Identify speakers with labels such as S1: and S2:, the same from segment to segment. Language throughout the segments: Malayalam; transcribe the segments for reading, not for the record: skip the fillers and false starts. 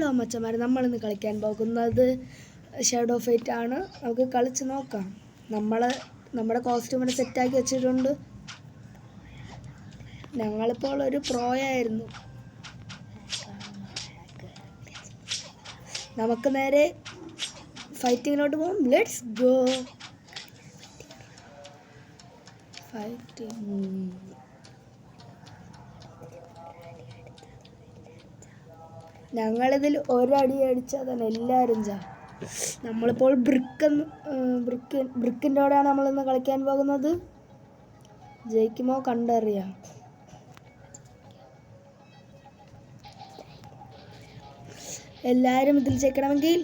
S1: ഹലോ മച്ചന്മാരെ, നമ്മളിന്ന് കളിക്കാൻ പോകുന്നത് ഷാഡോ ഫൈറ്റ് ആണ്. നമുക്ക് കളിച്ച് നോക്കാം. നമ്മുടെ കോസ്റ്റ്യൂമിനെ സെറ്റാക്കി വെച്ചിട്ടുണ്ട്. ഞങ്ങളിപ്പോൾ ഒരു പ്രോയായിരുന്നു. നമുക്ക് നേരെ ഫൈറ്റിങ്ങിലോട്ട് പോകും. Let's go. ഫൈറ്റിംഗ്. ഞങ്ങളിതിൽ ഒരടി അടിച്ചാൽ തന്നെ എല്ലാവരും നമ്മളിപ്പോൾ ബ്രിക്കിൻ്റെ കൂടെയാണ് നമ്മളിന്ന് കളിക്കാൻ പോകുന്നത്. ജയിക്കുമോ കണ്ടറിയാം. എല്ലാവരും ഇതിൽ ജയിക്കണമെങ്കിൽ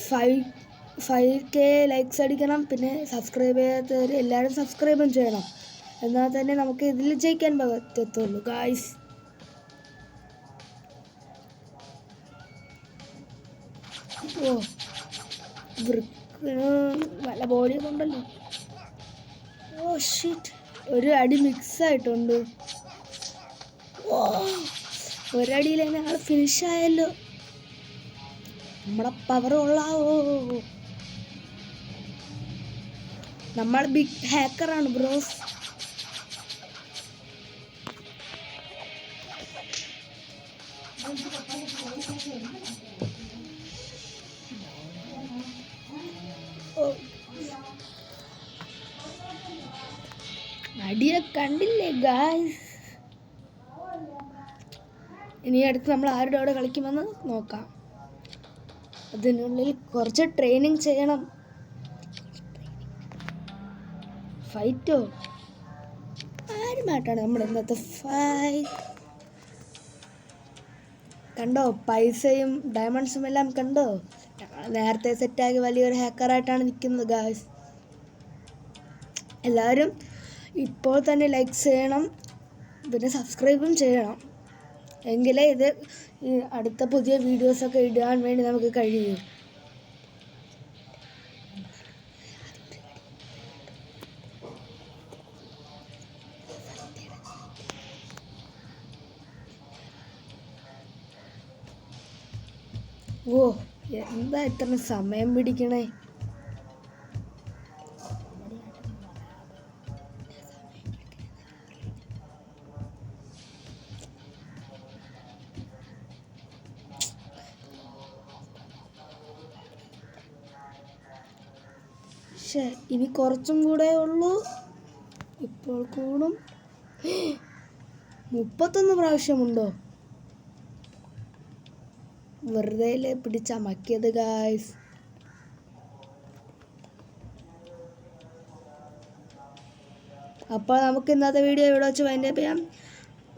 S1: 5K ലൈക്സ് അടിക്കണം. പിന്നെ സബ്സ്ക്രൈബ് ചെയ്യാത്തവർ എല്ലാവരും സബ്സ്ക്രൈബും ചെയ്യണം. എന്നാൽ തന്നെ നമുക്ക് ഇതിൽ ജയിക്കാൻ പറ്റത്തുള്ളൂ ഗായ്സ്. ഓ, ബ്രിക്കിന് നല്ല ബോഡിയൊക്കെ ഉണ്ടല്ലോ. ഓ ഷിറ്റ്, ഒരു അടി മിക്സ് ആയിട്ടുണ്ട്. ഓ, ഒരടിയിൽ തന്നെ ആൾ ഫിനിഷായല്ലോ. നമ്മുടെ പവർ കൊള്ളാവോ. നമ്മൾ ബിഗ് ഹാക്കറാണ് ബ്രോസ്. അടിയെ കണ്ടില്ലേ ഗായ്സ്. ഇനി അടുത്ത് നമ്മൾ ആരുടെ കൂടെ കളിക്കുമെന്ന് നോക്കാം. അതിനുള്ളിൽ കുറച്ച് ട്രെയിനിങ് ചെയ്യണം. ഫൈറ്റോ ആരുമായിട്ടാണ് നമ്മുടെ ഇന്നത്തെ ഫൈറ്റ്. കണ്ടോ, പൈസയും ഡയമണ്ട്സും എല്ലാം കണ്ടോ. നേരത്തെ സെറ്റാക്കി വലിയൊരു ഹാക്കറായിട്ടാണ് നിൽക്കുന്നത് ഗായ്സ്. എല്ലാവരും ഇപ്പോൾ തന്നെ ലൈക്ക് ചെയ്യണം, പിന്നെ സബ്സ്ക്രൈബും ചെയ്യണം. എങ്കിലേ ഇത് അടുത്ത പുതിയ വീഡിയോസൊക്കെ ഇടാൻ വേണ്ടി നമുക്ക് കഴിയും. ഓ, എന്താ ഇത്ര സമയം പിടിക്കണേ. ഇനി കുറച്ചും കൂടെ ഉള്ളൂ. ഇപ്പോൾ കൂടും. 31 പ്രാവശ്യമുണ്ടോ? വെറുതെ പിടിച്ചമക്കിയത് ഗായ്സ്. അപ്പോൾ നമുക്ക് ഇന്നത്തെ വീഡിയോ ഇവിടെ വെച്ച് വൈൻഡപ്പ് ചെയ്യാം.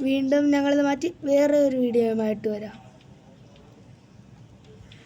S1: വീണ്ടും ഞങ്ങളിത് മാറ്റി വേറെ ഒരു വീഡിയോയുമായിട്ട് വരാം.